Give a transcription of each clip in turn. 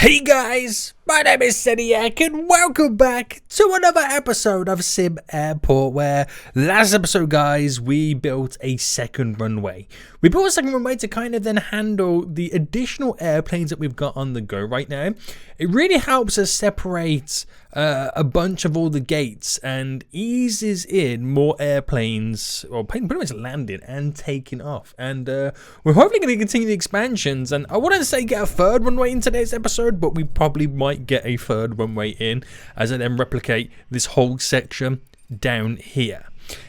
Hey guys, my name is Seniac and welcome back to another episode of SimAirport, where last episode, guys, we built a second runway. We built a second runway to kind of then handle the additional airplanes that we've got on the go right now. It really helps us separate a bunch of all the gates and eases in more airplanes, or pretty much landing and taking off. And we're hopefully going to continue the expansions. And I wouldn't say get a third runway in today's episode, but we probably might get a third runway in as I then replicate this whole section down here.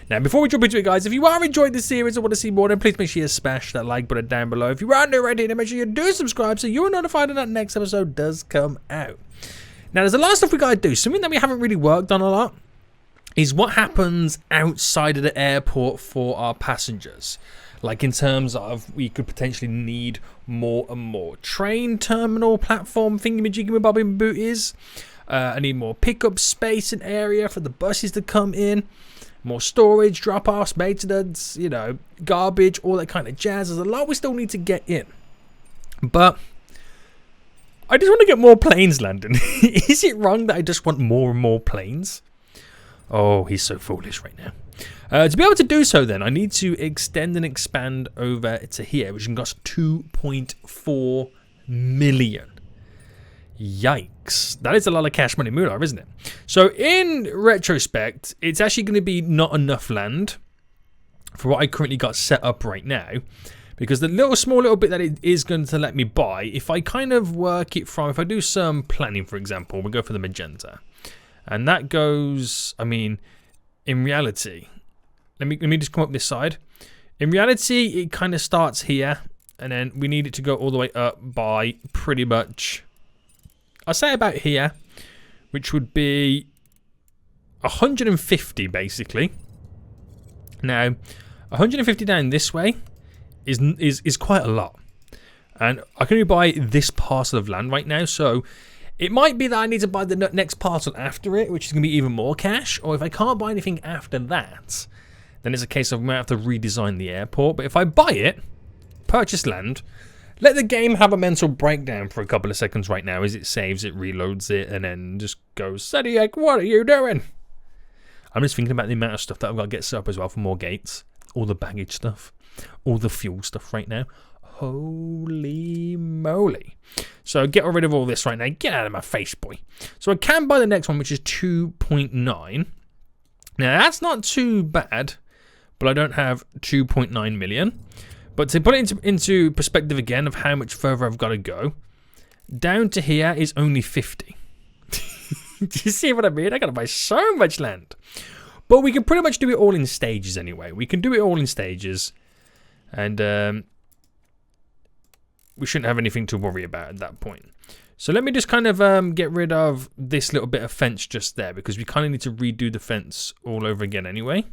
Now, before we jump into it, guys, if you are enjoying this series and want to see more, then please make sure you smash that like button down below. If you are new already, then make sure you do subscribe so you're notified when that next episode does come out. Now, there's a lot of stuff we got to do. Something that we haven't really worked on a lot is what happens outside of the airport for our passengers. Like in terms of we could potentially need more and more train terminal platform thingy-majiggy booties. I need more pickup space and area for the buses to come in. More storage, drop-offs, maintenance, you know, garbage, all that kind of jazz. There's a lot we still need to get in. But I just want to get more planes landing. Is it wrong that I just want more and more planes? Oh, he's so foolish right now. To be able to do so, then, I need to extend and expand over to here, which can cost 2.4 million. Yikes. That is a lot of cash money moolah, isn't it? So, in retrospect, it's actually going to be not enough land for what I currently got set up right now. Because the small little bit that it is going to let me buy, if I kind of work it from, if I do some planning, for example, we'll go for the magenta. And that goes, I mean, in reality, let me just come up this side. In reality, it kind of starts here, and then we need it to go all the way up by pretty much, I'll say about here, which would be 150 basically. Now, 150 down this way is quite a lot, and I can only buy this parcel of land right now, so it might be that I need to buy the next parcel after it, which is going to be even more cash. Or if I can't buy anything after that, then it's a case of we might have to redesign the airport. But if I buy it, purchase land, let the game have a mental breakdown for a couple of seconds right now as it saves it, reloads it, and then just goes, Seniac, what are you doing? I'm just thinking about the amount of stuff that I've got to get set up as well for more gates. All the baggage stuff, all the fuel stuff right now. Holy moly. So get rid of all this right now. Get out of my face, boy. So I can buy the next one, which is 2.9. Now, that's not too bad, but I don't have 2.9 million. But to put it into perspective again of how much further I've got to go, down to here is only 50. Do you see what I mean? I got to buy so much land. But we can pretty much do it all in stages anyway. We can do it all in stages. And we shouldn't have anything to worry about at that point. So let me just kind of get rid of this little bit of fence just there, because we kind of need to redo the fence all over again anyway.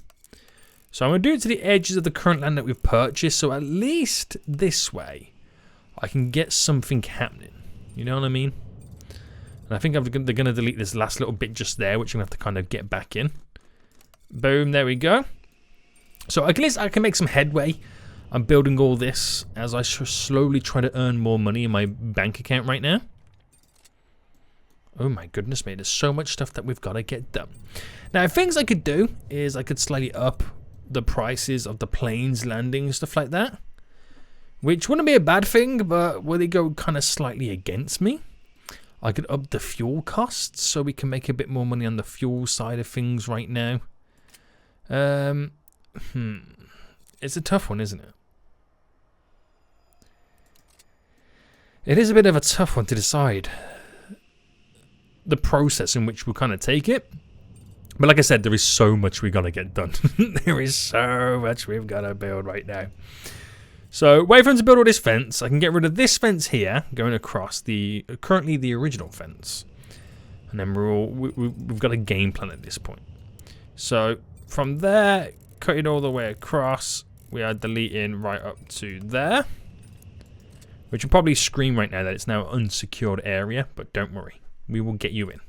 So I'm going to do it to the edges of the current land that we've purchased, so at least this way I can get something happening. You know what I mean? And I think they're going to delete this last little bit just there, which I'm going to have to kind of get back in. Boom, there we go. So at least I can make some headway. I'm building all this as I slowly try to earn more money in my bank account right now. Oh my goodness me, there's so much stuff that we've got to get done. Now, things I could do is I could slightly up the prices of the planes landing and stuff like that. Which wouldn't be a bad thing, but will they go kind of slightly against me? I could up the fuel costs so we can make a bit more money on the fuel side of things right now. It's a tough one, isn't it? It is a bit of a tough one to decide the process in which we'll kind of take it. But like I said, there is so much we've got to get done. There is so much we've got to build right now. So, wait for him to build all this fence. I can get rid of this fence here, going across currently the original fence. And then we've got a game plan at this point. So, from there, cut it all the way across. We are deleting right up to there. Which will probably scream right now that it's now an unsecured area, but don't worry. We will get you in.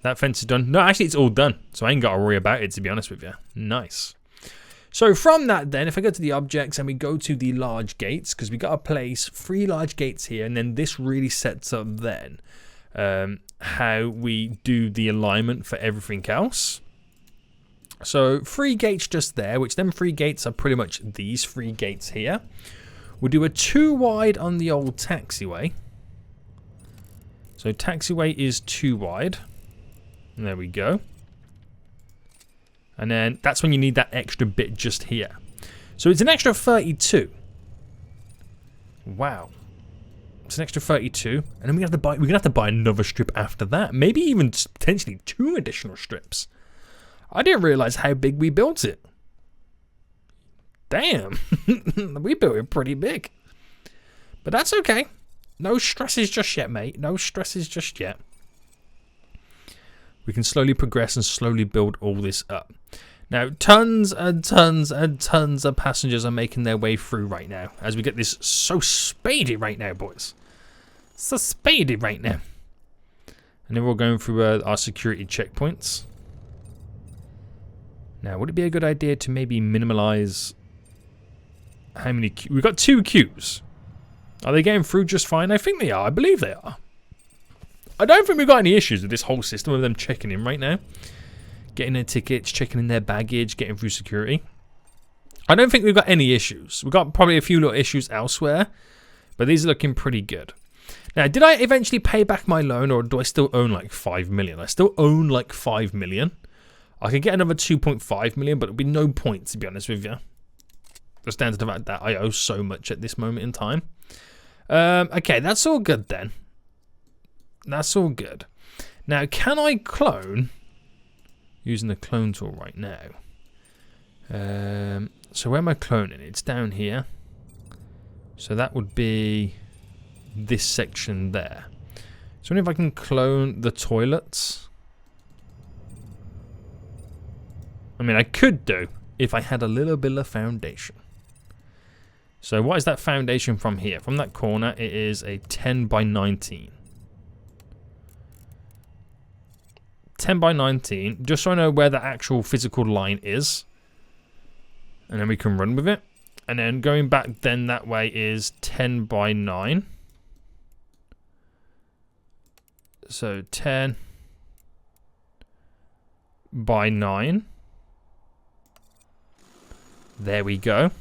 That fence is done. No, actually, it's all done. So I ain't got to worry about it, to be honest with you. Nice. So from that then, if I go to the objects and we go to the large gates, because we got to place 3 large gates here, and then this really sets up then how we do the alignment for everything else. So 3 gates just there, which them 3 gates are pretty much these 3 gates here. We'll do a 2 wide on the old taxiway. So taxiway is 2 wide. And there we go. And then that's when you need that extra bit just here. So it's an extra 32. Wow. It's an extra 32. And then we're gonna have to buy another strip after that. Maybe even potentially 2 additional strips. I didn't realize how big we built it. Damn. We built it pretty big. But that's okay. No stresses just yet, mate. No stresses just yet. We can slowly progress and slowly build all this up. Now, tons and tons and tons of passengers are making their way through right now. As we get this so speedy right now, boys. So speedy right now. And then we're going through our security checkpoints. Now, would it be a good idea to maybe minimize how many queues? We've got 2 queues. Are they getting through just fine? I think they are. I believe they are. I don't think we've got any issues with this whole system of them checking in right now. Getting their tickets, checking in their baggage, getting through security. I don't think we've got any issues. We've got probably a few little issues elsewhere. But these are looking pretty good. Now, did I eventually pay back my loan, or do I still own like 5 million? I still own like 5 million. I could get another 2.5 million, but it'll be no point, to be honest with you. Just down to the fact that I owe so much at this moment in time. Okay, that's all good then. That's all good. Now, can I clone using the clone tool right now? So where am I cloning? It's down here. So that would be this section there. So if I can clone the toilets. I mean, I could do if I had a little bit of foundation. So what is that foundation from here? From that corner, it is a 10 by 19. 10 by 19, just so I know where the actual physical line is. And then we can run with it. And then going back then that way is 10 by 9. So 10 by 9. There we go.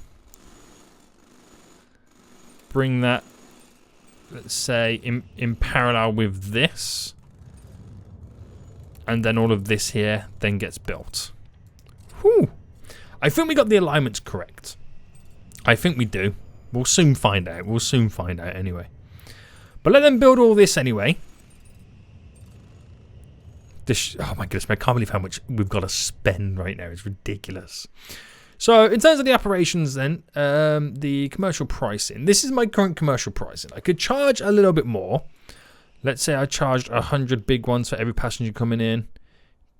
Bring that, let's say, in parallel with this. And then all of this here then gets built. Whew. I think we got the alignments correct. I think we do. We'll soon find out. We'll soon find out anyway. But let them build all this anyway. Oh my goodness, I can't believe how much we've got to spend right now. It's ridiculous. So, in terms of the operations then, the commercial pricing. This is my current commercial pricing. I could charge a little bit more. Let's say I charged 100 big ones for every passenger coming in.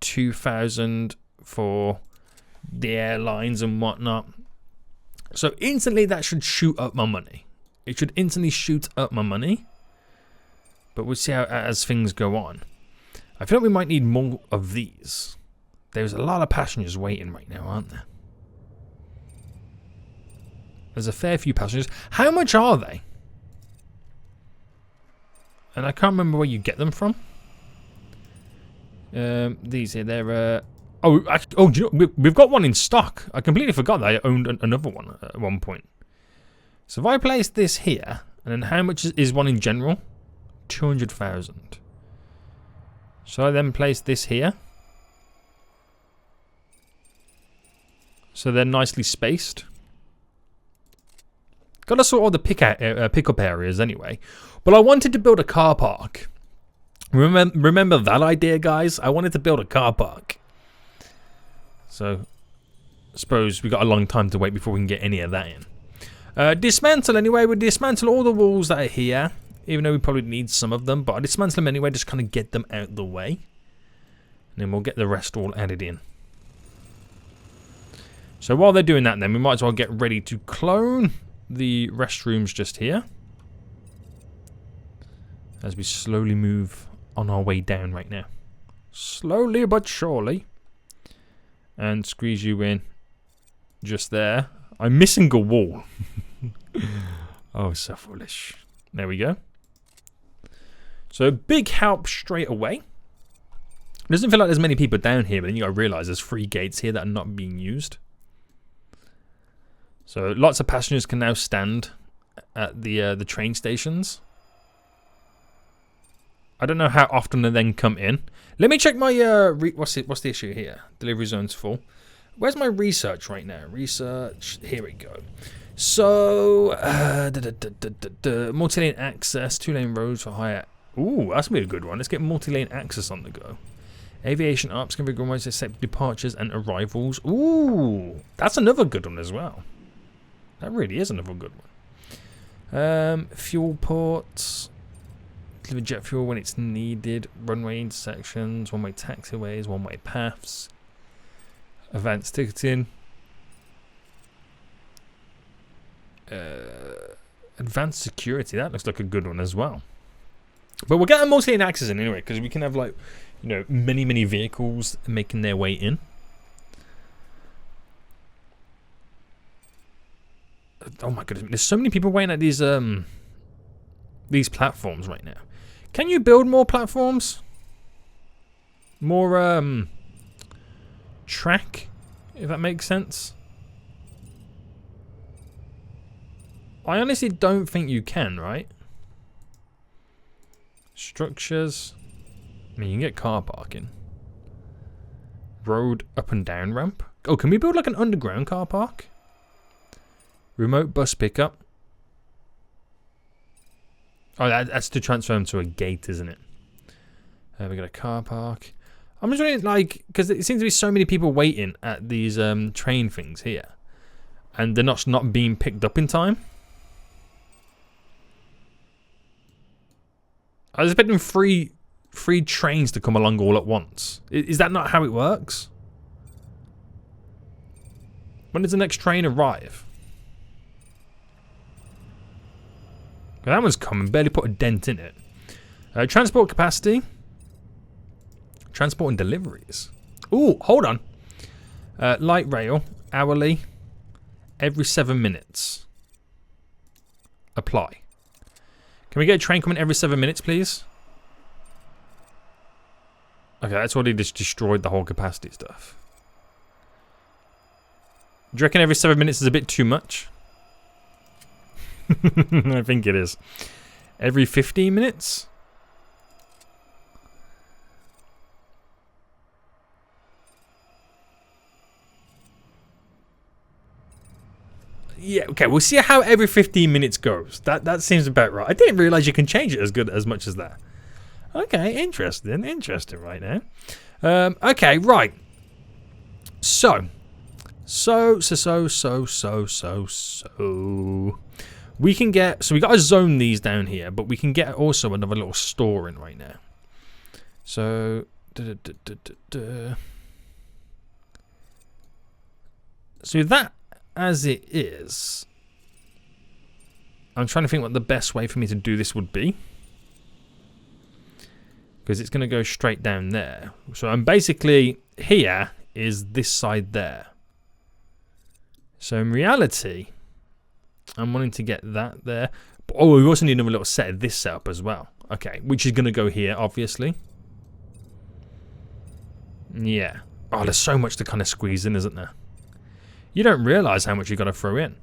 2,000 for the airlines and whatnot. So, instantly that should shoot up my money. It should instantly shoot up my money. But we'll see how as things go on. I feel like we might need more of these. There's a lot of passengers waiting right now, aren't there? There's a fair few passengers. How much are they? And I can't remember where you get them from. These here, they're... do you know, we've got one in stock. I completely forgot that I owned another one at one point. So if I place this here, and then how much is one in general? 200,000. So I then place this here. So they're nicely spaced. Got to sort all the pickup areas anyway. But I wanted to build a car park. Remember that idea, guys? I wanted to build a car park. So, I suppose we got a long time to wait before we can get any of that in. Dismantle anyway. We'll dismantle all the walls that are here. Even though we probably need some of them. But I'll dismantle them anyway, just kind of get them out the way. And then we'll get the rest all added in. So while they're doing that then, we might as well get ready to clone the restrooms just here. As we slowly move on our way down right now. Slowly but surely. And squeeze you in just there. I'm missing a wall. Oh, so foolish. There we go. So big help straight away. It doesn't feel like there's many people down here, but then you gotta realise there's 3 gates here that are not being used. So lots of passengers can now stand at the train stations. I don't know how often they then come in. Let me check my what's the issue here? Delivery zone's full. Where's my research right now? Research. Here we go. So multi-lane access, 2-lane roads for higher. Ooh, that's gonna be a good one. Let's get multi-lane access on the go. Aviation ops can be runways accept departures and arrivals. Ooh, that's another good one as well. That really is another good one. Fuel ports. Deliver jet fuel when it's needed. Runway intersections. One-way taxiways. One-way paths. Advanced ticketing. Advanced security. That looks like a good one as well. But we'll get a multi-lane access in anyway, because we can have, like, you know, many vehicles making their way in. Oh my goodness, there's so many people waiting at these platforms right now. Can you build more platforms? More track, if that makes sense. I honestly don't think you can, right? Structures. I mean, you can get car parking. Road up and down ramp. Oh, can we build like an underground car park? Remote bus pickup. Oh, that's to transfer them to a gate, isn't it? We got a car park. I'm just wondering, like, because it seems to be so many people waiting at these train things here, and they're not being picked up in time. I was expecting free trains to come along all at once. Is that not how it works? When does the next train arrive? That one's coming. Barely put a dent in it. Transport capacity. Transport and deliveries. Ooh, hold on. Light rail. Hourly. Every 7 minutes. Apply. Can we get a train coming every 7 minutes, please? Okay, that's already just destroyed the whole capacity stuff. Do you reckon every 7 minutes is a bit too much? I think it is. Every 15 minutes? Yeah, okay, we'll see how every 15 minutes goes. That seems about right. I didn't realise you can change it as much as that. Okay, interesting right now. Okay, right. So we can get, so we got to zone these down here, but we can get also another little store in right now. So so that as it is, I'm trying to think what the best way for me to do this would be, because it's going to go straight down there. So I'm basically, here is this side there. So in reality, I'm wanting to get that there. Oh, we also need another little set of this setup as well. Okay, which is going to go here, obviously. Yeah. Oh, there's so much to kind of squeeze in, isn't there? You don't realise how much you've got to throw in.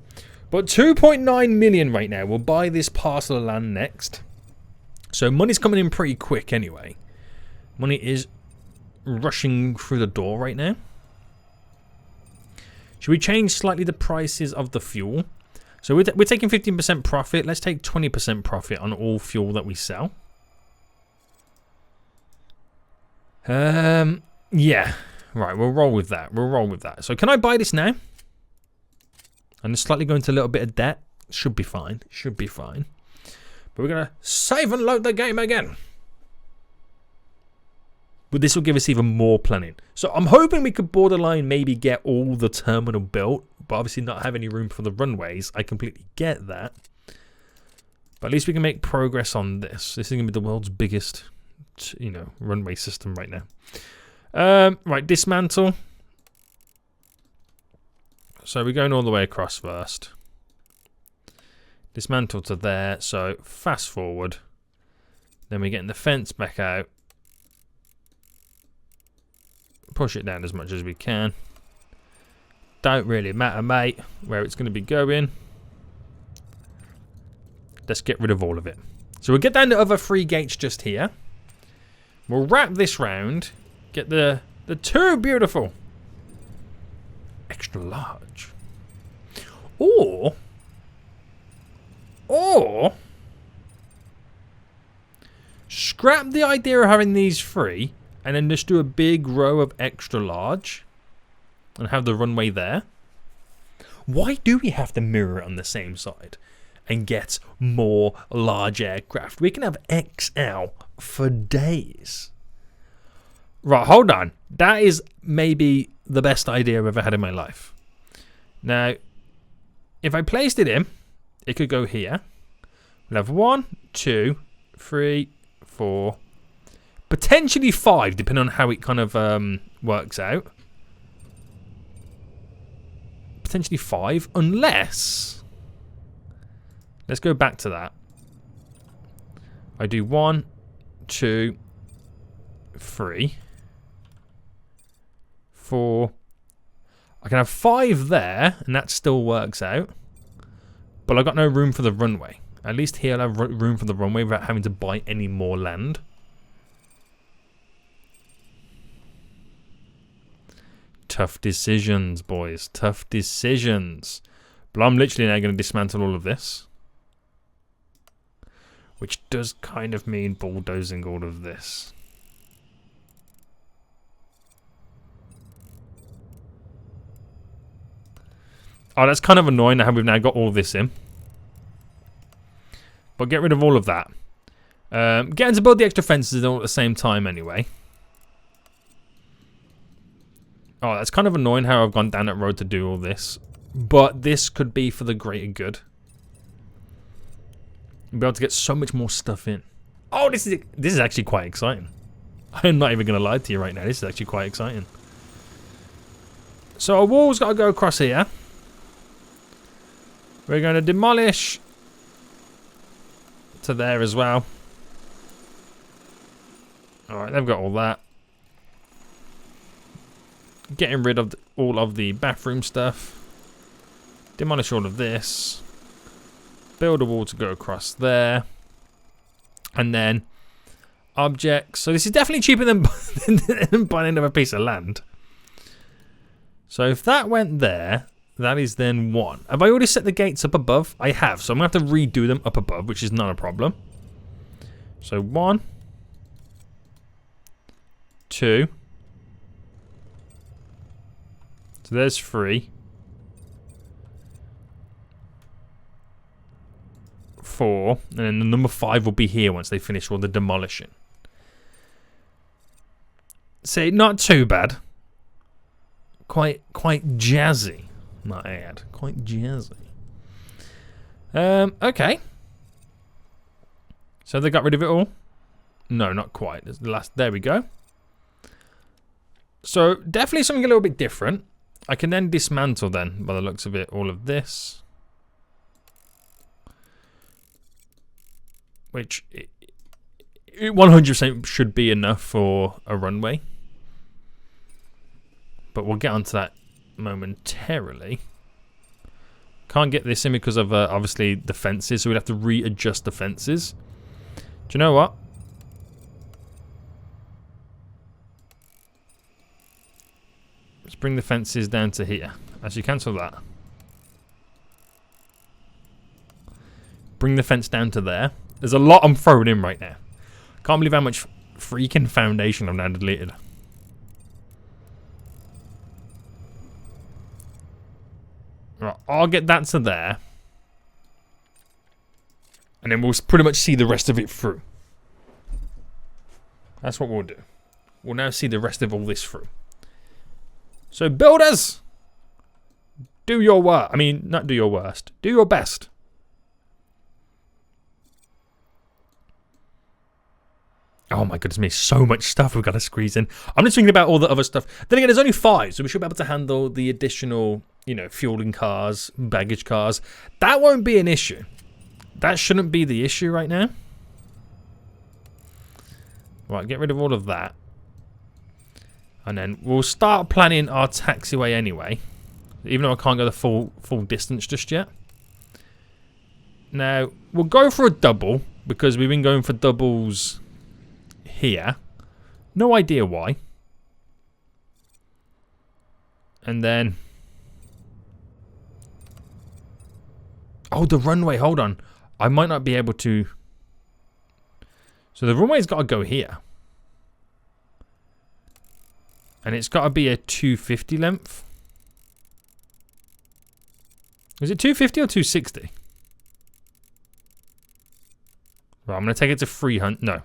But 2.9 million right now. We'll buy this parcel of land next. So money's coming in pretty quick anyway. Money is rushing through the door right now. Should we change slightly the prices of the fuel? So we're taking 15% profit. Let's take 20% profit on all fuel that we sell. Yeah. Right, we'll roll with that. So can I buy this now? I'm just slightly going to a little bit of debt. Should be fine. But we're going to save and load the game again. But this will give us even more planning. So I'm hoping we could borderline maybe get all the terminal built, but obviously not have any room for the runways. I completely get that. But at least we can make progress on this. This is going to be the world's biggest, you know, runway system right now. Right, dismantle. So we're going all the way across first. Dismantle to there. So fast forward. Then we're getting the fence back out. Push it down as much as we can. Don't really matter, mate, where it's going to be going. Let's get rid of all of it. So we'll get down the other 3 gates just here. We'll wrap this round. Get the 2 beautiful extra large. Or scrap the idea of having these 3 and then just do a big row of extra large and have the runway there. Why do we have to mirror it on the same side and get more large aircraft? We can have XL for days. Right, hold on. That is maybe the best idea I've ever had in my life. Now, if I placed it in, it could go here. We'll have 1, 2, 3, 4, potentially 5, depending on how it kind of works out. Potentially 5, unless... Let's go back to that. I do 1, 2, 3, 4. I can have 5 there, and that still works out. But I've got no room for the runway. At least here I'll have room for the runway without having to buy any more land. Tough decisions, boys. Tough decisions. But I'm literally now going to dismantle all of this. Which does kind of mean bulldozing all of this. Oh, that's kind of annoying how we've now got all this in. But get rid of all of that. Getting to build the extra fences all at the same time anyway. Oh, that's kind of annoying how I've gone down that road to do all this. But this could be for the greater good. We'll be able to get so much more stuff in. Oh, this is actually quite exciting. I'm not even going to lie to you right now. This is actually quite exciting. So our wall's got to go across here. We're going to demolish to there as well. Alright, they've got all that. Getting rid of all of the bathroom stuff. Demolish all of this. Build a wall to go across there. And then objects. So this is definitely cheaper than buying another piece of land. So if that went there, that is then 1. Have I already set the gates up above? I have. So I'm going to have to redo them up above, which is not a problem. So 1, 2. So there's 3. 4. And then the number 5 will be here once they finish all the demolition. See, not too bad. Quite jazzy, might I add. Quite jazzy. Okay. So they got rid of it all? No, not quite. There's the last. There we go. So definitely something a little bit different. I can then dismantle then, by the looks of it, all of this. Which 100% should be enough for a runway. But we'll get onto that momentarily. Can't get this in because of obviously the fences, so we'd have to readjust the fences. Do you know what? Let's bring the fences down to here. Actually, cancel that. Bring the fence down to there. There's a lot I'm throwing in right now. Can't believe how much freaking foundation I've now deleted. Right, I'll get that to there. And then we'll pretty much see the rest of it through. That's what we'll do. We'll now see the rest of all this through. So builders, do your work. I mean, not do your worst. Do your best. Oh my goodness me, so much stuff we've got to squeeze in. I'm just thinking about all the other stuff. Then again, there's only 5, so we should be able to handle the additional you know, fueling cars, baggage cars. That won't be an issue. That shouldn't be the issue right now. Right, get rid of all of that. And then we'll start planning our taxiway anyway. Even though I can't go the full distance just yet. Now, we'll go for a double. Because we've been going for doubles here. No idea why. And then... oh, the runway. Hold on. I might not be able to... so the runway's got to go here. And it's got to be a 250 length. Is it 250 or 260? Right, I'm going to take it to 300. No.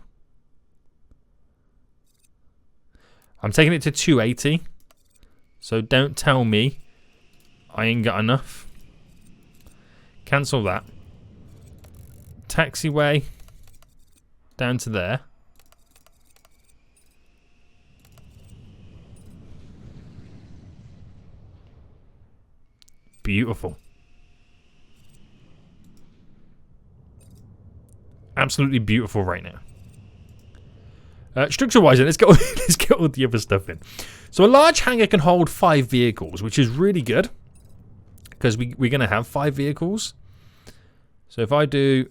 I'm taking it to 280. So don't tell me I ain't got enough. Cancel that. Taxiway. Down to there. Beautiful. Absolutely beautiful right now. Structure-wise, let's get all the other stuff in. So a large hangar can hold 5 vehicles, which is really good. Because we're going to have 5 vehicles. So if I do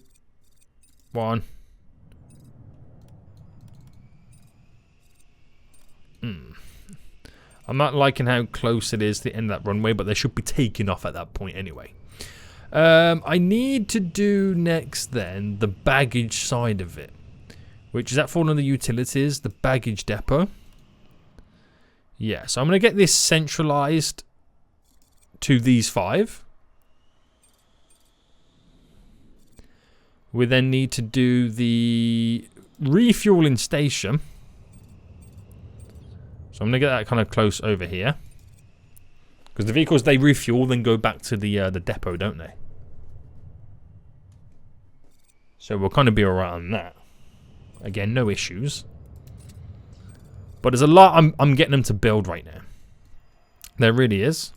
1... I'm not liking how close it is to the end of that runway, but they should be taking off at that point anyway. I need to do next then the baggage side of it. Which is that fall under utilities, the baggage depot. Yeah, so I'm going to get this centralized to these 5. We then need to do the refueling station. So I'm going to get that kind of close over here. Because the vehicles, they refuel, then go back to the depot, don't they? So we'll kind of be around that. Again, no issues. But there's a lot I'm getting them to build right now. There really is.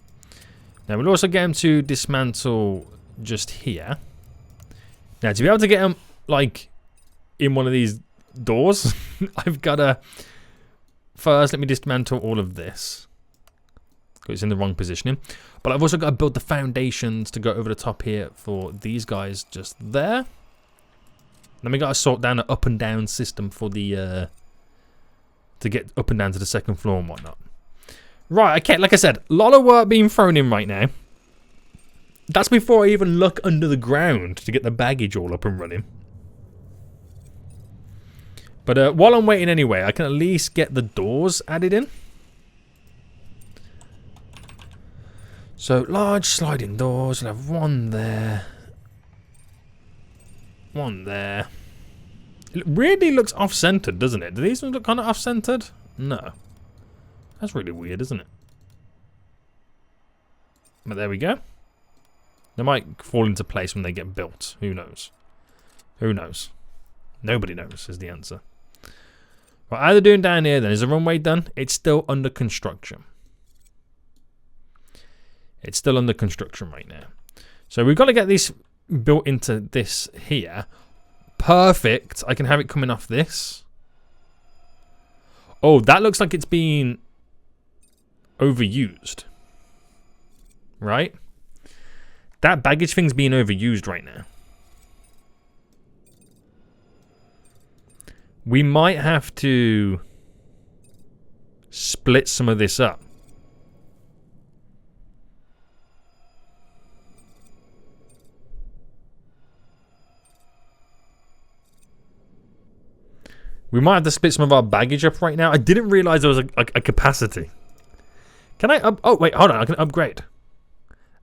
Now we'll also get them to dismantle just here. Now to be able to get them like in one of these doors, I've got to first let me dismantle all of this. Because it's in the wrong positioning. But I've also got to build the foundations to go over the top here for these guys just there. Then we got to sort down an up and down system for the to get up and down to the second floor and whatnot. Right, okay, like I said, a lot of work being thrown in right now. That's before I even look under the ground to get the baggage all up and running. But while I'm waiting anyway, I can at least get the doors added in. So, large sliding doors. We'll have one there. One there. It really looks off-centered, doesn't it? Do these ones look kind of off-centered? No. That's really weird, isn't it? But there we go. They might fall into place when they get built. Who knows? Who knows? Nobody knows is the answer. What are they doing down here then? Is the runway done? It's still under construction. It's still under construction right now. So we've got to get these built into this here. Perfect. I can have it coming off this. Oh, that looks like it's being overused. Right? That baggage thing's being overused right now. We might have to split some of this up. We might have to split some of our baggage up right now. I didn't realize there was a capacity. Can I oh wait, hold on, I can upgrade.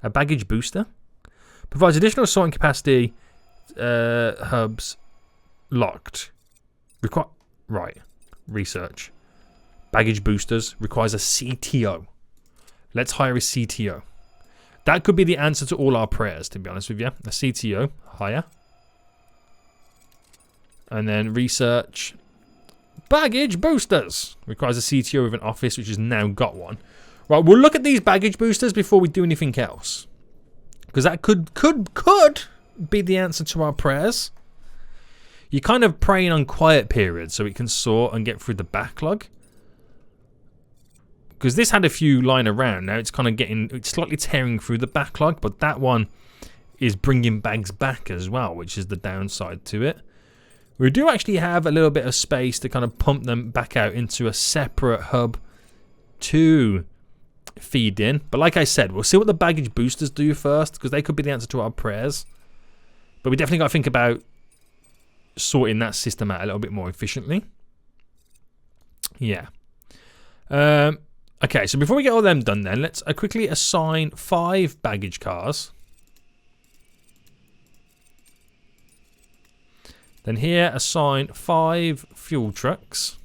A baggage booster provides additional sorting capacity. Hubs locked. Right. Research. Baggage boosters requires a CTO. Let's hire a CTO. That could be the answer to all our prayers, to be honest with you. A CTO. Hire. And then research. Baggage boosters. Requires a CTO with an office, which has now got one. Right, we'll look at these baggage boosters before we do anything else. Because that could be the answer to our prayers. You're kind of praying on quiet periods so it can sort and get through the backlog. Because this had a few lying around. Now it's kind of it's slightly tearing through the backlog. But that one is bringing bags back as well, which is the downside to it. We do actually have a little bit of space to kind of pump them back out into a separate hub to feed in. But like I said, we'll see what the baggage boosters do first, because they could be the answer to our prayers. But we definitely got to think about sorting that system out a little bit more efficiently. Yeah. Okay, so before we get all them done then, let's quickly assign 5 baggage cars. Then here, assign 5 fuel trucks.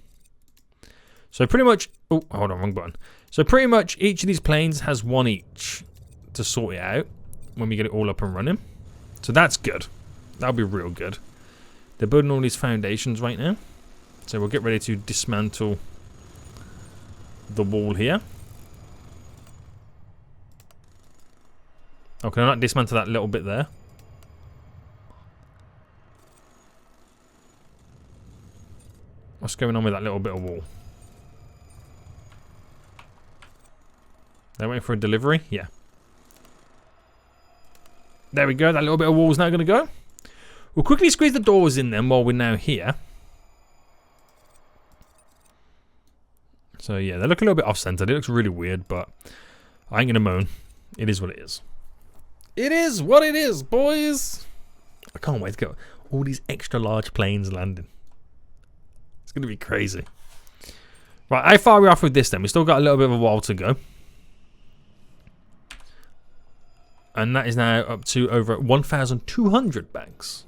So pretty much... Oh, hold on, wrong button. So pretty much each of these planes has 1 each to sort it out when we get it all up and running. So that's good. That'll be real good. They're building all these foundations right now. So we'll get ready to dismantle the wall here. Oh, can I not dismantle that little bit there? What's going on with that little bit of wall? They're waiting for a delivery? Yeah. There we go. That little bit of wall is now going to go. We'll quickly squeeze the doors in then while we're now here. So yeah, they look a little bit off-centered. It looks really weird, but I ain't going to moan. It is what it is. It is what it is, boys. I can't wait to get all these extra large planes landing. It's going to be crazy. Right, how far are we off with this then? We've still got a little bit of a while to go. And that is now up to over 1,200 bags.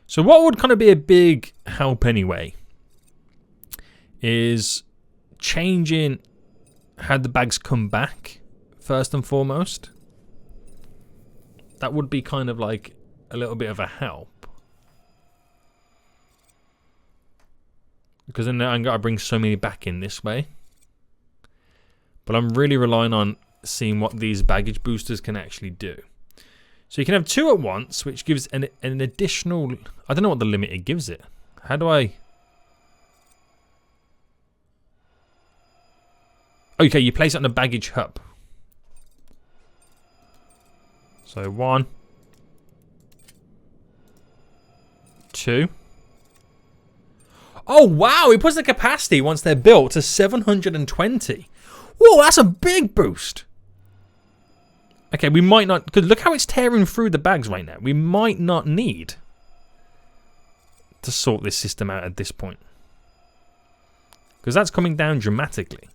So what would kind of be a big help anyway is changing how the bags come back first and foremost. That would be kind of like a little bit of a help. Because then I've got to bring so many back in this way. But I'm really relying on seeing what these baggage boosters can actually do. So you can have 2 at once, which gives an additional... I don't know what the limit it gives it. How do I... Okay, you place it on a baggage hub. So 1, 2. Oh wow, it puts the capacity once they're built to 720. Whoa, that's a big boost. Okay, we might not... Because look how it's tearing through the bags right now. We might not need to sort this system out at this point. Because that's coming down dramatically.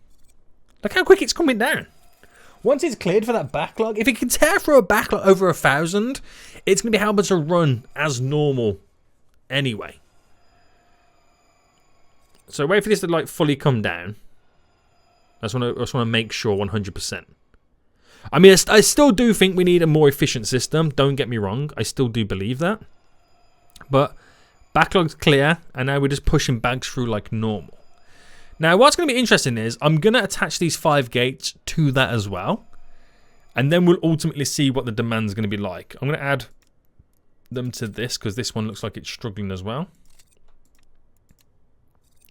Look how quick it's coming down. Once it's cleared for that backlog, if it can tear through a backlog over 1,000, it's going to be able to run as normal anyway. So wait for this to like fully come down. I just want to make sure 100%. I mean, I still do think we need a more efficient system. Don't get me wrong. I still do believe that. But backlog's clear, and now we're just pushing bags through like normal. Now, what's going to be interesting is I'm going to attach these 5 gates to that as well. And then we'll ultimately see what the demand's going to be like. I'm going to add them to this because this one looks like it's struggling as well.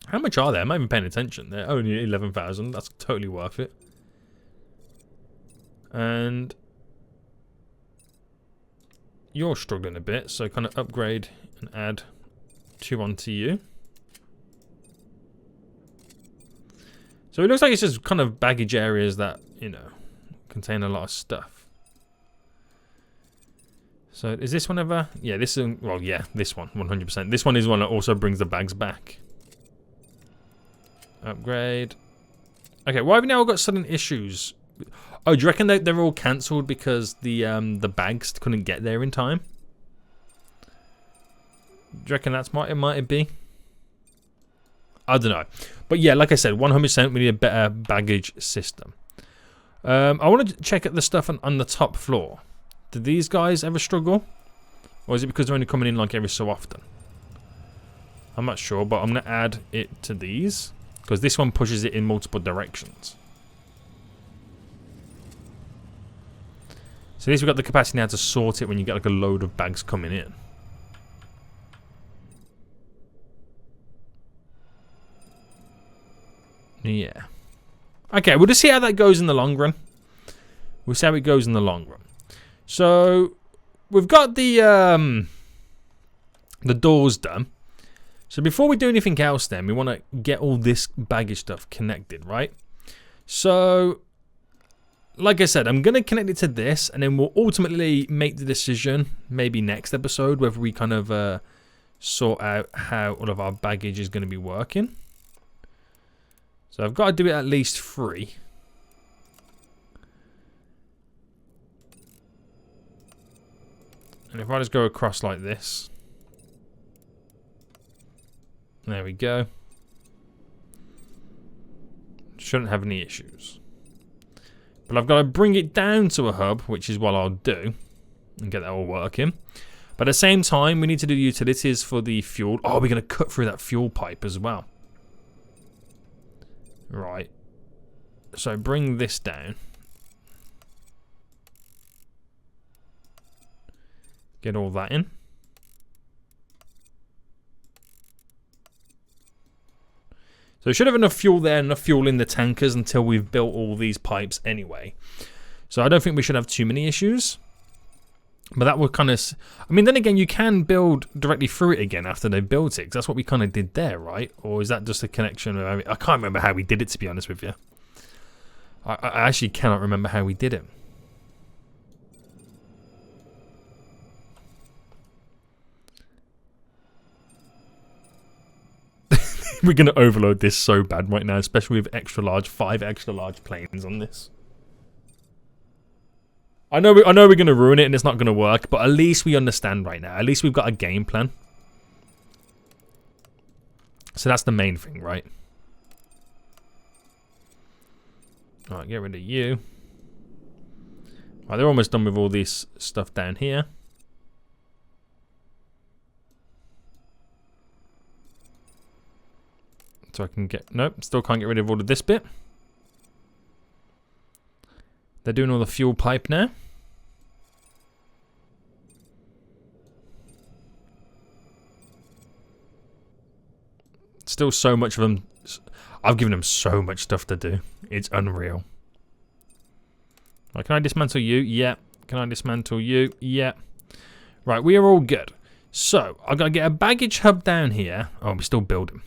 How much are they? I'm not even paying attention. They're only 11,000. That's totally worth it. And you're struggling a bit, so kind of upgrade and add 2 onto you. So it looks like it's just kind of baggage areas that, you know, contain a lot of stuff. So is this one ever? Yeah, this is, well, yeah, this one, 100%. This one is one that also brings the bags back. Upgrade. Okay, why have we now got sudden issues? Oh, do you reckon they're all cancelled because the bags couldn't get there in time? Do you reckon that's what it might be? I don't know. But yeah, like I said, 100% we need a better baggage system. I want to check at the stuff on the top floor. Do these guys ever struggle? Or is it because they're only coming in like every so often? I'm not sure, but I'm going to add it to these. Because this one pushes it in multiple directions. So at least we've got the capacity now to sort it when you get like a load of bags coming in. Yeah. Okay, we'll just see how that goes in the long run. We'll see how it goes in the long run. So we've got the doors done. So before we do anything else then, we want to get all this baggage stuff connected, right? So, like I said, I'm going to connect it to this, and then we'll ultimately make the decision, maybe next episode, whether we kind of sort out how all of our baggage is going to be working. So I've got to do it at least 3. And if I just go across like this. There we go. Shouldn't have any issues. But I've got to bring it down to a hub, which is what I'll do. And get that all working. But at the same time, we need to do utilities for the fuel. Oh, we're going to cut through that fuel pipe as well. Right. So bring this down. Get all that in. So we should have enough fuel there, enough fuel in the tankers until we've built all these pipes anyway. So I don't think we should have too many issues. But that would kind of... I mean, then again, you can build directly through it again after they built it. 'Cause that's what we kind of did there, right? Or is that just a connection? I can't remember how we did it, to be honest with you. I actually cannot remember how we did it. We're going to overload this so bad right now, especially with 5 extra large planes on this. I know we're going to ruin it and it's not going to work, but at least we understand right now. At least we've got a game plan. So that's the main thing, right? Alright, get rid of you. Right, they're almost done with all this stuff down here. So I can get... Nope, still can't get rid of all of this bit. They're doing all the fuel pipe now. Still so much of them. I've given them so much stuff to do. It's unreal. Right, can I dismantle you? Yeah. Can I dismantle you? Yeah. Right, we are all good. So, I've got to get a baggage hub down here. Oh, we're still building.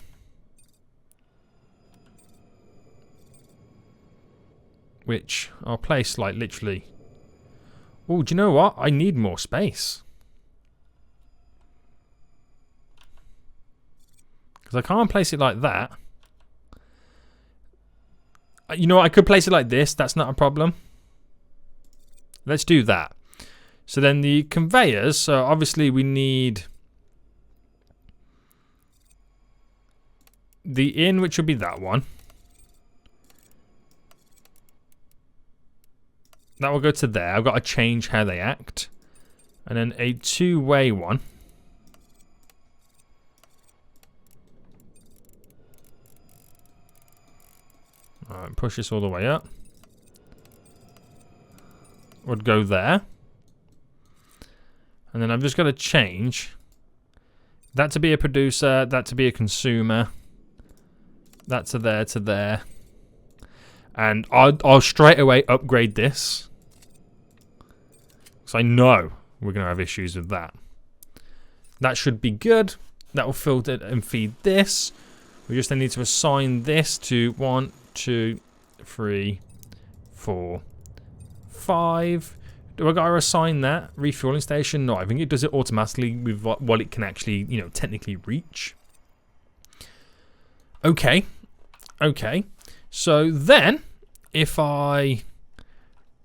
Which I'll place like literally. Oh, do you know what? I need more space. Because I can't place it like that. You know what? I could place it like this. That's not a problem. Let's do that. So then the conveyors. So obviously we need the in, which will be that one. That will go to there. I've got to change how they act. And then a two-way one. Alright, push this all the way up. Would go there. And then I've just got to change that to be a producer, that to be a consumer, that to there. And I'll straight away upgrade this. So I know we're going to have issues with that. That should be good. That will filter and feed this. We just then need to assign this to 1, 2, 3, 4, 5. Do I got to assign that? Refueling station? No, I think it does it automatically with what it can actually, you know, technically reach. Okay. Okay. So then, if I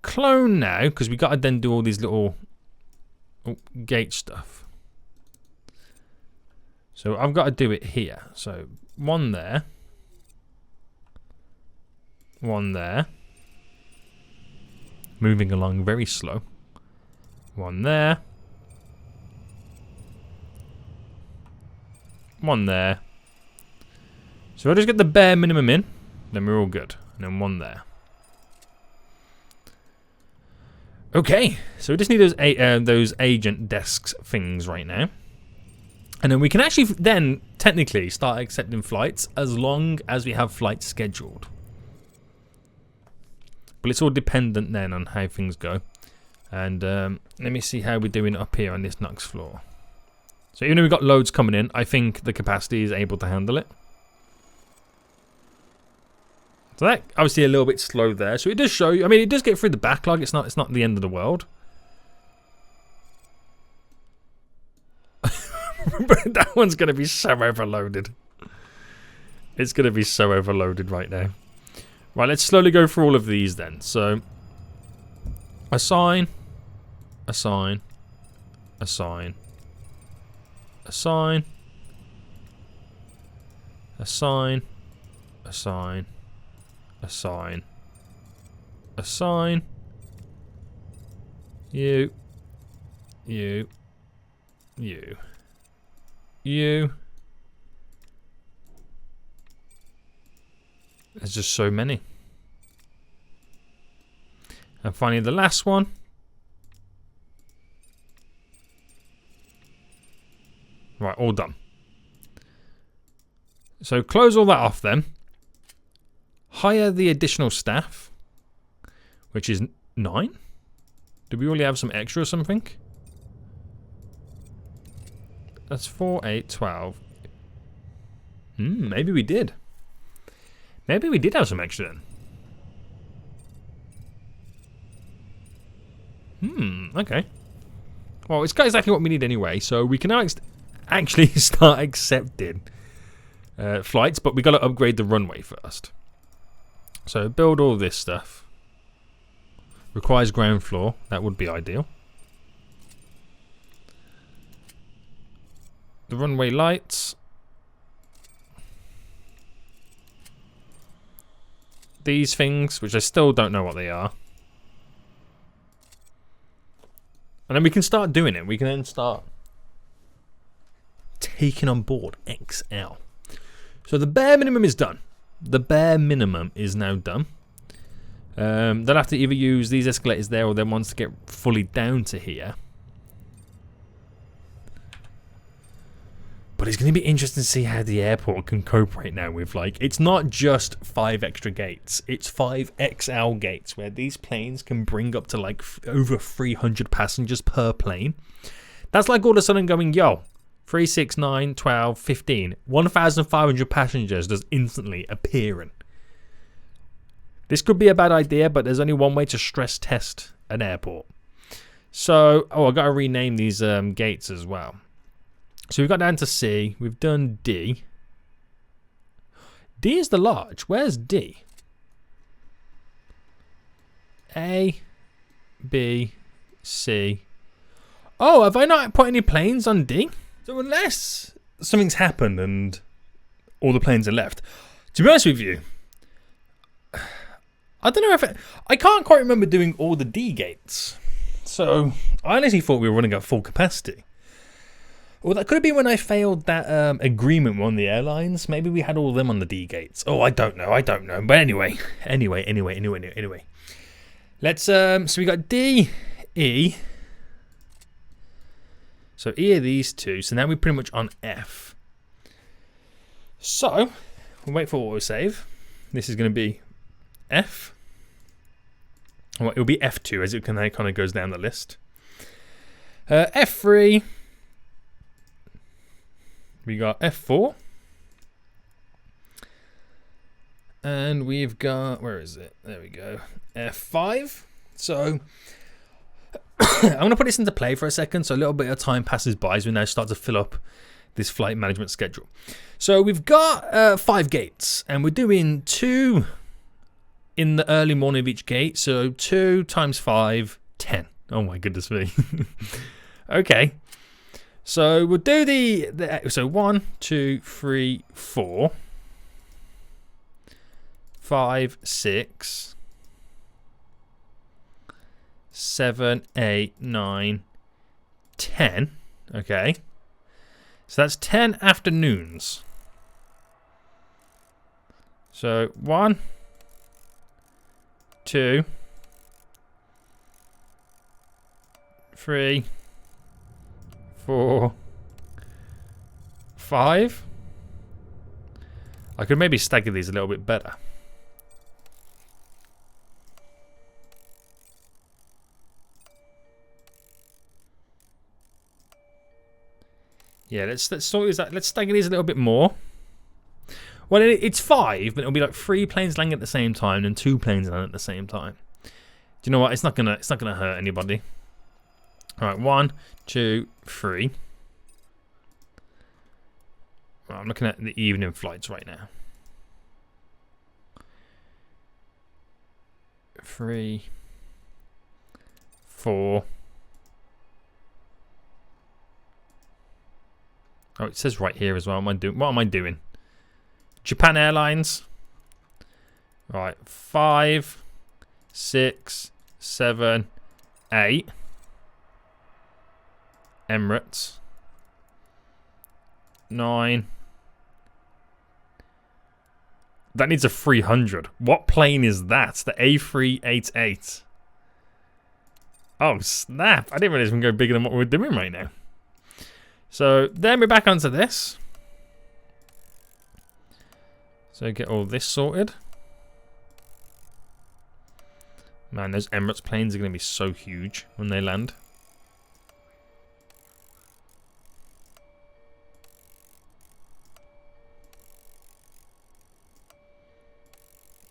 clone now, because we got to then do all these little gate stuff. So I've got to do it here. So one there. One there. Moving along very slow. One there. One there. So we'll just get the bare minimum in. Then we're all good. And then one there. Okay, so we just need those agent desks things right now. And then we can actually then technically start accepting flights as long as we have flights scheduled. But it's all dependent then on how things go. And let me see how we're doing up here on this next floor. So even though we've got loads coming in, I think the capacity is able to handle it. So that obviously a little bit slow there. So it does show you. I mean, it does get through the backlog. It's not the end of the world. But that one's going to be so overloaded. It's going to be so overloaded right now. Right, let's slowly go through all of these then. So assign, assign, assign, assign, assign, assign, assign, assign, you, you, you, you. There's just so many. And finally the last one. Right, all done. So close all that off then. Hire the additional staff, which is 9. Do we already have some extra or something? That's 4, 8, 12. Maybe we did. Maybe we did have some extra then. Okay. Well, it's got exactly what we need anyway, so we can now actually start accepting flights, but we got to upgrade the runway first. So build all this stuff. Requires ground floor. That would be ideal. The runway lights. These things, which I still don't know what they are. And then we can start doing it. We can then start taking on board XL. So the bare minimum is done. The bare minimum is now done. They'll have to either use these escalators there or then once to get fully down to here. But it's going to be interesting to see how the airport can cope right now with, like, it's not just 5 extra gates. It's 5 XL gates where these planes can bring up to like over 300 passengers per plane. That's like all of a sudden going, yo, 3, 6, 9, 12, 15. 1,500 passengers just instantly appearing. This could be a bad idea, but there's only one way to stress test an airport. So, I've got to rename these gates as well. So we've got down to C. We've done D. D is the large. Where's D? A, B, C. Oh, have I not put any planes on D? So unless something's happened and all the planes are left. To be honest with you, I don't know if I can't quite remember doing all the D gates. So I honestly thought we were running at full capacity. Well, that could have been when I failed that agreement on the airlines. Maybe we had all of them on the D gates. Oh, I don't know. But anyway. Let's, so we got D, E. So E are these two. So now we're pretty much on F. So, we'll wait for autosave. This is going to be F. Well, it'll be F2 as it kind of goes down the list. F3. We got F4. And we've got, where is it? There we go. F5. So I'm going to put this into play for a second. So a little bit of time passes by as we now start to fill up this flight management schedule. So we've got 5 gates and we're doing 2 in the early morning of each gate. So 2 times 5, 10. Oh my goodness me. Okay. So we'll do so 1, 2, 3, 4, 5, 6, 7, 8, 9, 10. Okay. So that's 10 afternoons. So 1, 2, 3, 4, 5. I could maybe stagger these a little bit better. Yeah, let's stagger these a little bit more. Well, it's 5, but it'll be like 3 planes landing at the same time and 2 planes landing at the same time. Do you know what? It's not gonna hurt anybody. All right, 1, 2, 3. Right, I'm looking at the evening flights right now. 3, 4. Oh, it says right here as well. What am I doing? Japan Airlines. Right, 5, 6, 7, 8. Emirates. 9. That needs a 300. What plane is that? The A388. Oh, snap. I didn't realize we can go bigger than what we're doing right now. So then we're back onto this. So get all this sorted. Man, those Emirates planes are going to be so huge when they land.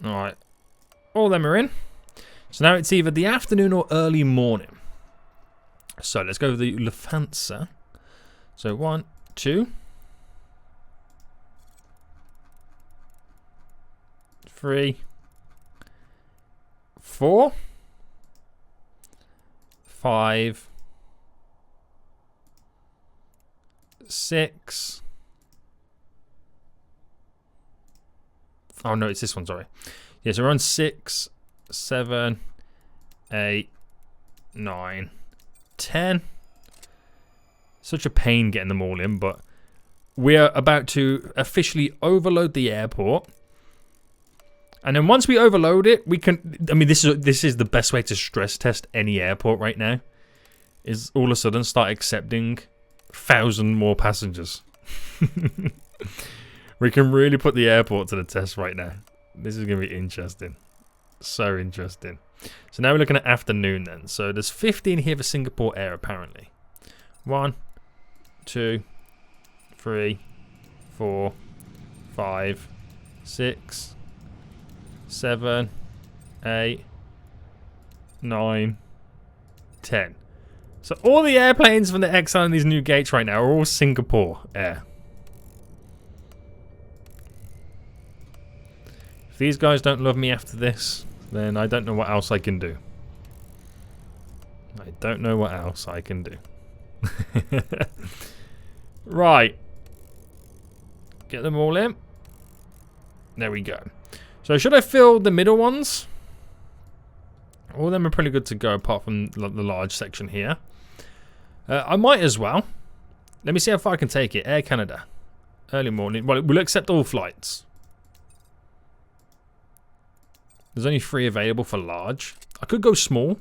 Alright. All of them are in. So now it's either the afternoon or early morning. So let's go with the Lufthansa. So 1, 2, 3, 4, 5, 6. Oh no, it's this one, sorry. Yeah, so we're on 6, 7, 8, 9, 10. Such a pain getting them all in, but we're about to officially overload the airport. And then once we overload it, we can... I mean, this is the best way to stress test any airport right now. Is all of a sudden start accepting 1,000 more passengers. We can really put the airport to the test right now. This is going to be interesting. So interesting. So now we're looking at afternoon then. So there's 15 here for Singapore Air apparently. 1, 2, 3, 4, 5, 6, 7, 8, 9, 10. So all the airplanes from the Exile in these new gates right now are all Singapore Air. If these guys don't love me after this, then I don't know what else I can do. I don't know what else I can do. Right. Get them all in. There we go. So should I fill the middle ones? All of them are pretty good to go apart from the large section here. I might as well. Let me see how far I can take it. Air Canada. Early morning. Well, we'll accept all flights. There's only 3 available for large. I could go small.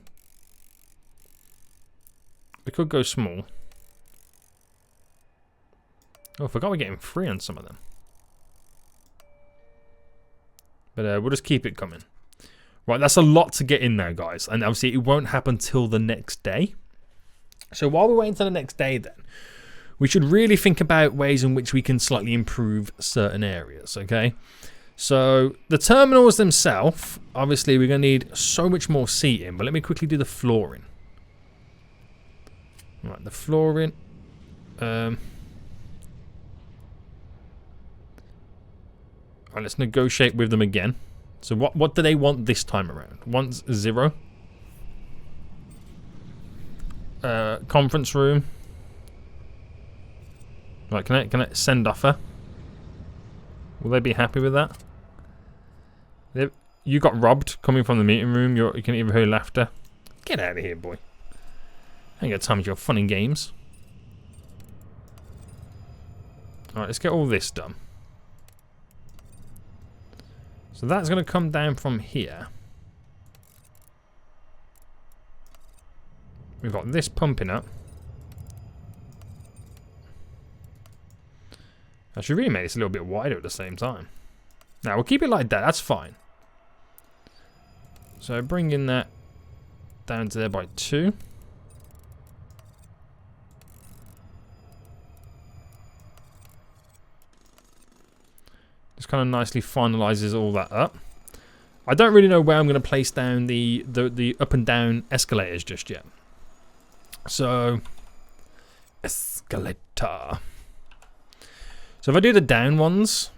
I could go small. Oh, I forgot we're getting 3 on some of them. But we'll just keep it coming. Right, that's a lot to get in now, guys. And obviously it won't happen till the next day. So while we're waiting till the next day then, we should really think about ways in which we can slightly improve certain areas, okay? So the terminals themselves, obviously we're going to need so much more seating. But let me quickly do the flooring. Right, the flooring. Right, let's negotiate with them again. So what do they want this time around? Wants 0. Conference room. Right, can I send offer? Will they be happy with that? You got robbed coming from the meeting room. You can even hear laughter. Get out of here, boy. I ain't got time for your fun and games. Alright, let's get all this done. So that's going to come down from here. We've got this pumping up. I should really make this a little bit wider at the same time. Now, we'll keep it like that. That's fine. So bringing that down to there by 2. Just kind of nicely finalizes all that up. I don't really know where I'm going to place down the up and down escalators just yet. So, escalator. So if I do the down ones,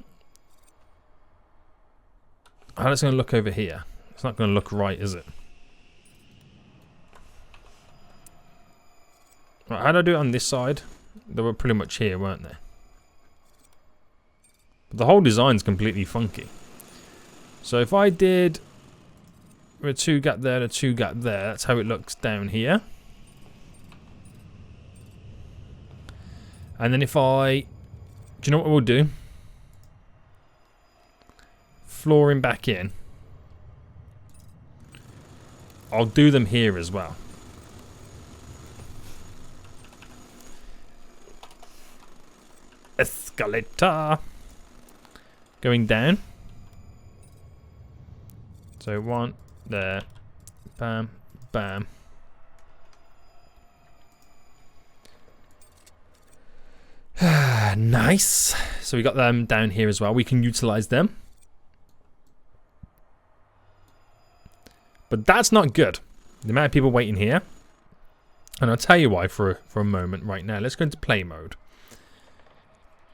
how it's going to look over here? It's not going to look right, is it? Right, how do I do it on this side? They were pretty much here, weren't they? But the whole design's completely funky. So if I did a 2 gap there and a 2 gap there, that's how it looks down here. And then if I... Do you know what we'll do? Flooring back in. I'll do them here as well. Escalator. Going down. So 1 there. Bam. Bam. Nice. So we got them down here as well. We can utilize them. But that's not good. The amount of people waiting here. And I'll tell you why for a moment right now. Let's go into play mode.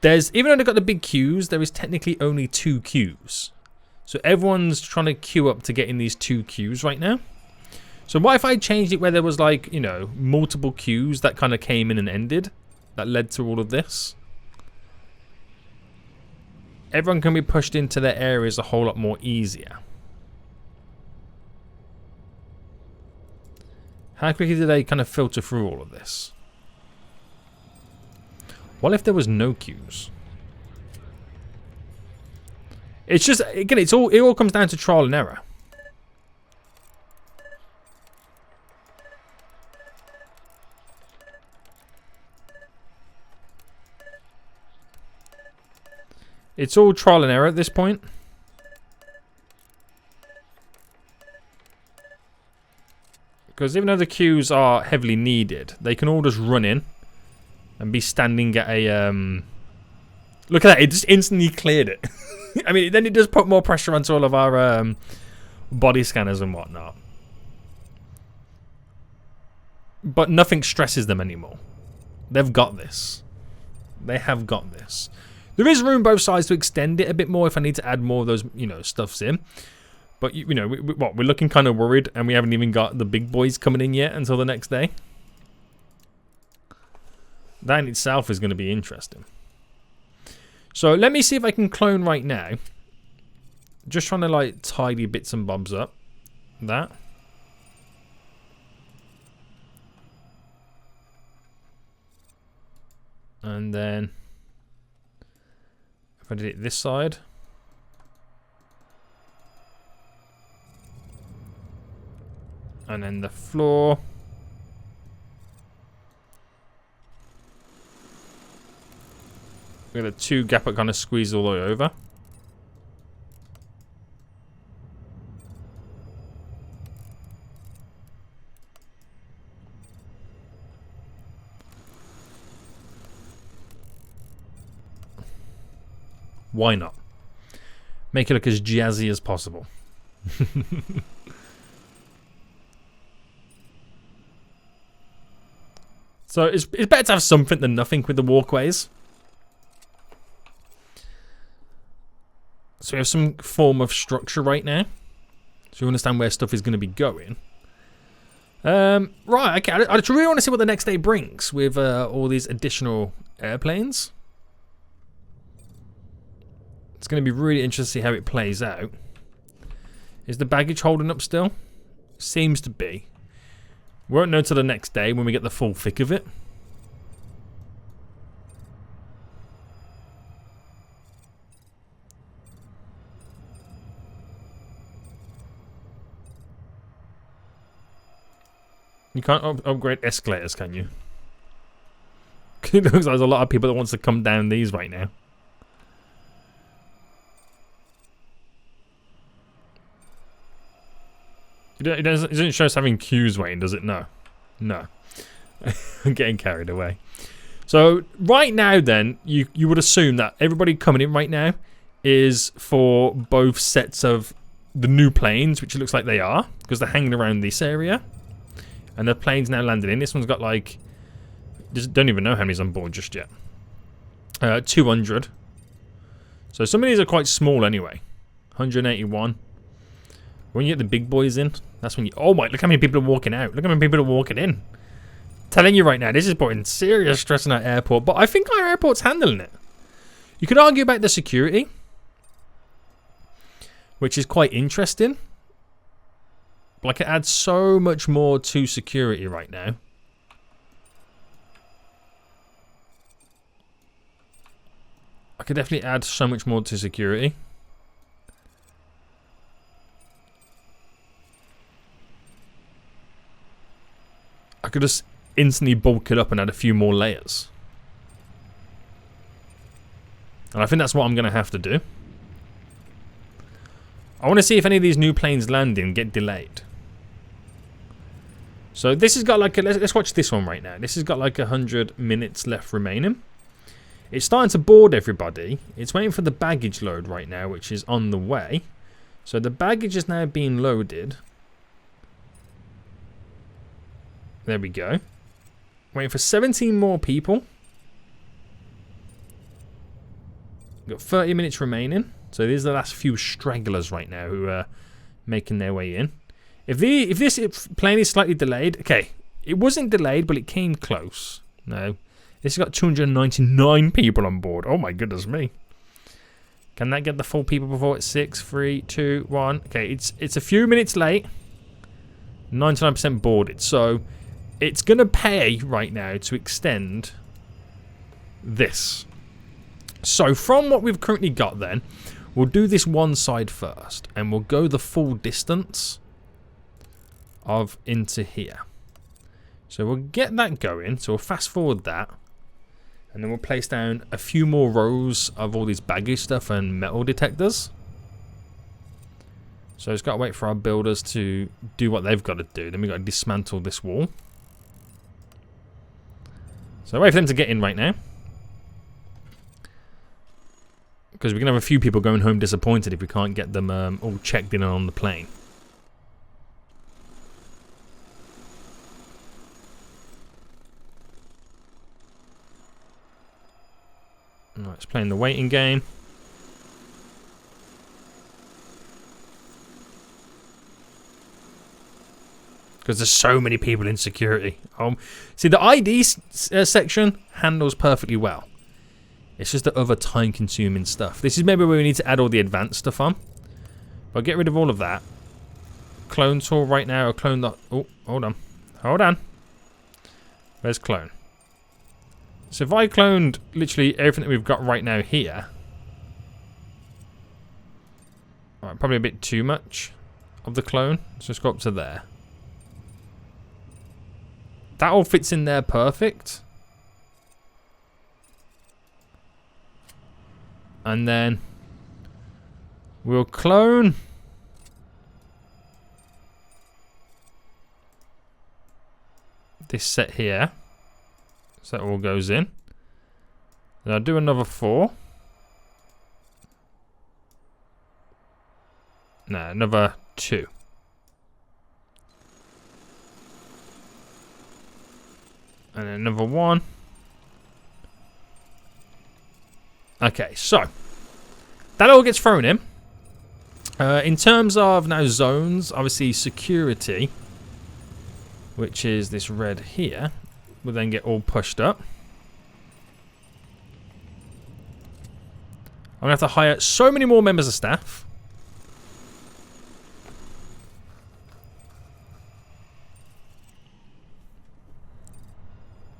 There's, even though they've got the big queues, there is technically only 2 queues. So everyone's trying to queue up to get in these 2 queues right now. So what if I changed it where there was like, you know, multiple queues that kind of came in and ended? That led to all of this. Everyone can be pushed into their areas a whole lot more easier. How quickly do they kind of filter through all of this? What if there was no queues? It's just, again, it all comes down to trial and error. It's all trial and error at this point. Because even though the queues are heavily needed, they can all just run in and be standing at a... Look at that, it just instantly cleared it. I mean, then it does put more pressure onto all of our body scanners and whatnot. But nothing stresses them anymore. They've got this. They have got this. There is room both sides to extend it a bit more if I need to add more of those, you know, stuffs in. But, you know, we're looking kind of worried and we haven't even got the big boys coming in yet until the next day. That in itself is going to be interesting. So let me see if I can clone right now. Just trying to like tidy bits and bobs up. That. And then if I did it this side. And then the floor. We got a 2 gap that kind of squeeze all the way over. Why not? Make it look as jazzy as possible. So it's better to have something than nothing with the walkways. So we have some form of structure right now. So you understand where stuff is going to be going. Right, okay. I really want to see what the next day brings with all these additional airplanes. It's going to be really interesting to see how it plays out. Is the baggage holding up still? Seems to be. Won't know till the next day when we get the full thick of it. You can't upgrade escalators, can you? It looks like there's a lot of people that wants to come down these right now. It doesn't show us having queues waiting, does it? No. No. I'm getting carried away. So, right now then, you would assume that everybody coming in right now is for both sets of the new planes, which it looks like they are, because they're hanging around this area. And the plane's now landed in. This one's got like... Just don't even know how many's on board just yet. 200. So some of these are quite small anyway. 181. When you get the big boys in, that's when you... Oh my, look how many people are walking out. Look how many people are walking in. Telling you right now, this is putting serious stress on our airport. But I think our airport's handling it. You could argue about the security, which is quite interesting. Like, it adds so much more to security right now. I could definitely add so much more to security. I could just instantly bulk it up and add a few more layers. And I think that's what I'm going to have to do. I want to see if any of these new planes landing get delayed. So this has got like a, let's watch this one right now. This has got like 100 minutes left remaining. It's starting to board everybody. It's waiting for the baggage load right now, which is on the way. So the baggage is now being loaded. There we go. Waiting for 17 more people. Got 30 minutes remaining. So these are the last few stragglers right now who are making their way in. If this plane is slightly delayed, okay, it wasn't delayed, but it came close. No, this has got 299 people on board. Oh my goodness me! Can that get the full people before it's 6, 3, 2, 1? Okay, it's a few minutes late. 99% boarded, so it's gonna pay right now to extend this. So from what we've currently got, then we'll do this one side first, and we'll go the full distance of into here. So we'll get that going. So we'll fast forward that, and then we'll place down a few more rows of all these baggage stuff and metal detectors. So it's got to wait for our builders to do what they've got to do. Then we've got to dismantle this wall. So wait for them to get in right now, because we're going to have a few people going home disappointed if we can't get them all checked in and on the plane. Right, it's playing the waiting game. Because there's so many people in security. See, the ID section handles perfectly well. It's just the other time-consuming stuff. This is maybe where we need to add all the advanced stuff on. But I'll get rid of all of that. Clone tool right now. I'll clone the... Oh, hold on. Hold on. Where's clone? So if I cloned literally everything that we've got right now here... Alright, probably a bit too much of the clone. So let's go up to there. That all fits in there perfect. And then we'll clone this set here. So that all goes in. Then I'll do another 4. No, another 2. And then another 1. Okay, so that all gets thrown in. In terms of now zones, obviously security, which is this red here, will then get all pushed up. I'm going to have to hire so many more members of staff.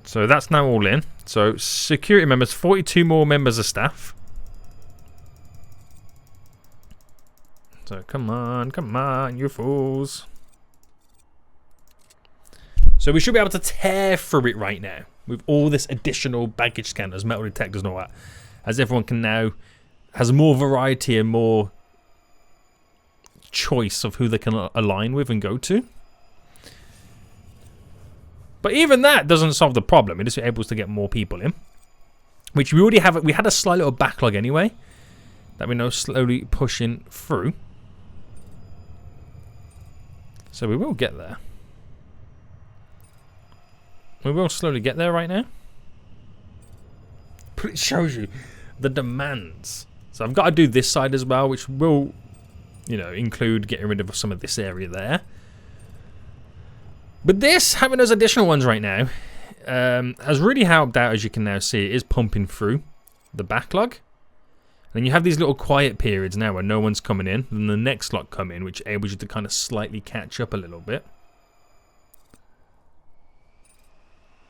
So that's now all in. So security members, 42 more members of staff. So come on, you fools. So we should be able to tear through it right now with all this additional baggage scanners, metal detectors and all that. As everyone can now, has more variety and more choice of who they can align with and go to. But even that doesn't solve the problem. It is able to get more people in. Which we already have. We had a slight little backlog anyway. That we're now slowly pushing through. So we will get there. We will slowly get there right now. But it shows you the demands. So I've got to do this side as well, which will, you know, include getting rid of some of this area there. But this, having those additional ones right now, has really helped out, as you can now see. It is pumping through the backlog. And you have these little quiet periods now where no one's coming in. And the next lot come in, which enables you to kind of slightly catch up a little bit.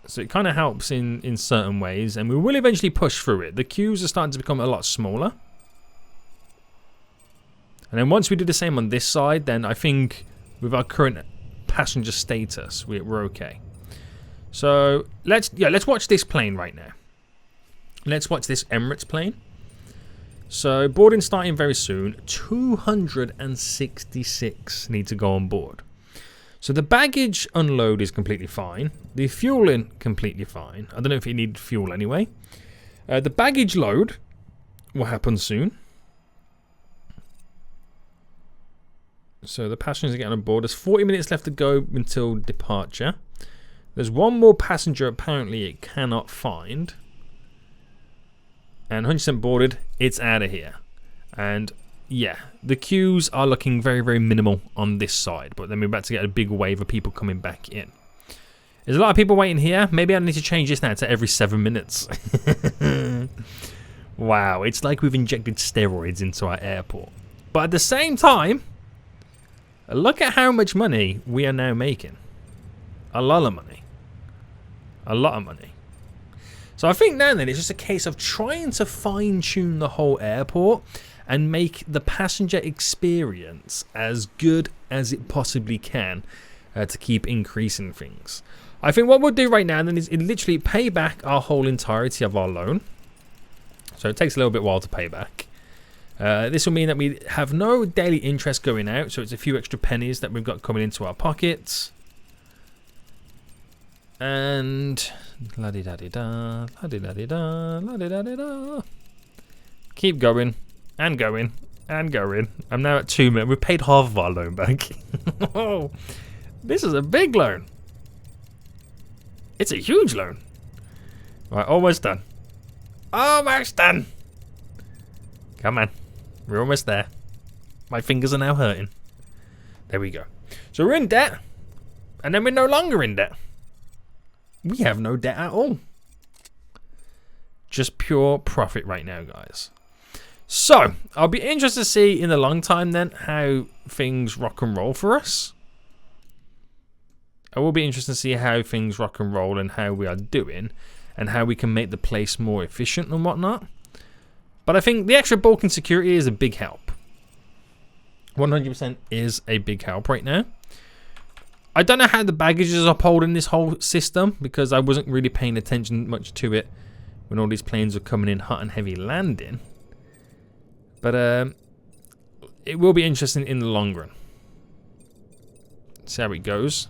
So it kind of helps in certain ways. And we will eventually push through it. The queues are starting to become a lot smaller. And then once we do the same on this side, then I think with our current passenger status, we're okay. So let's watch this plane right now. Let's watch this Emirates plane. So boarding starting very soon. 266 need to go on board. So the baggage unload is completely fine. The fueling completely fine. I don't know if it needed fuel anyway. The baggage load will happen soon. So the passengers are getting on board. There's 40 minutes left to go until departure. There's one more passenger apparently it cannot find. And 100% boarded, it's out of here. And yeah, the queues are looking very, very minimal on this side. But then we're about to get a big wave of people coming back in. There's a lot of people waiting here. Maybe I need to change this now to every 7 minutes. Wow, it's like we've injected steroids into our airport. But at the same time, look at how much money we are now making. A lot of money. A lot of money. So I think now then it's just a case of trying to fine-tune the whole airport and make the passenger experience as good as it possibly can to keep increasing things. I think what we'll do right now then is literally pay back our whole entirety of our loan. So it takes a little bit while to pay back. This will mean that we have no daily interest going out, so it's a few extra pennies that we've got coming into our pockets. And la-di-da-di-da, la-di-da-di-da, la-di-da-di-da. Keep going and going and going. I'm now at 2 minutes. We've paid half of our loan back. Oh, this is a big loan. It's a huge loan. Right, almost done. Almost done. Come on. We're almost there. My fingers are now hurting. There we go. So we're in debt. And then we're no longer in debt. We have no debt at all. Just pure profit right now, guys. So, I'll be interested to see in the long time then how things rock and roll for us. I will be interested to see how things rock and roll and how we are doing and how we can make the place more efficient and whatnot. But I think the extra bulk in security is a big help. 100% is a big help right now. I don't know how the baggage is upholding this whole system because I wasn't really paying attention much to it when all these planes were coming in hot and heavy landing. But it will be interesting in the long run. See how it goes.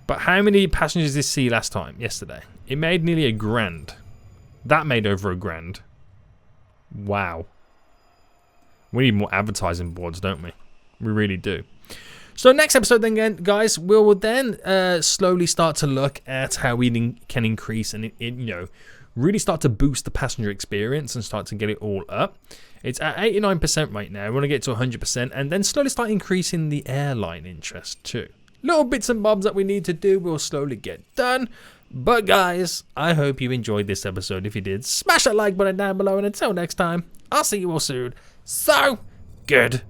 But how many passengers did this see yesterday? It made nearly $1,000. That made over $1,000. Wow. We need more advertising boards, don't we? We really do. So next episode then, guys, we will then slowly start to look at how we can increase and really start to boost the passenger experience and start to get it all up. It's at 89% right now. We want to get to 100% and then slowly start increasing the airline interest too. Little bits and bobs that we need to do will slowly get done. But guys, I hope you enjoyed this episode. If you did, smash that like button down below. And until next time, I'll see you all soon. So, good.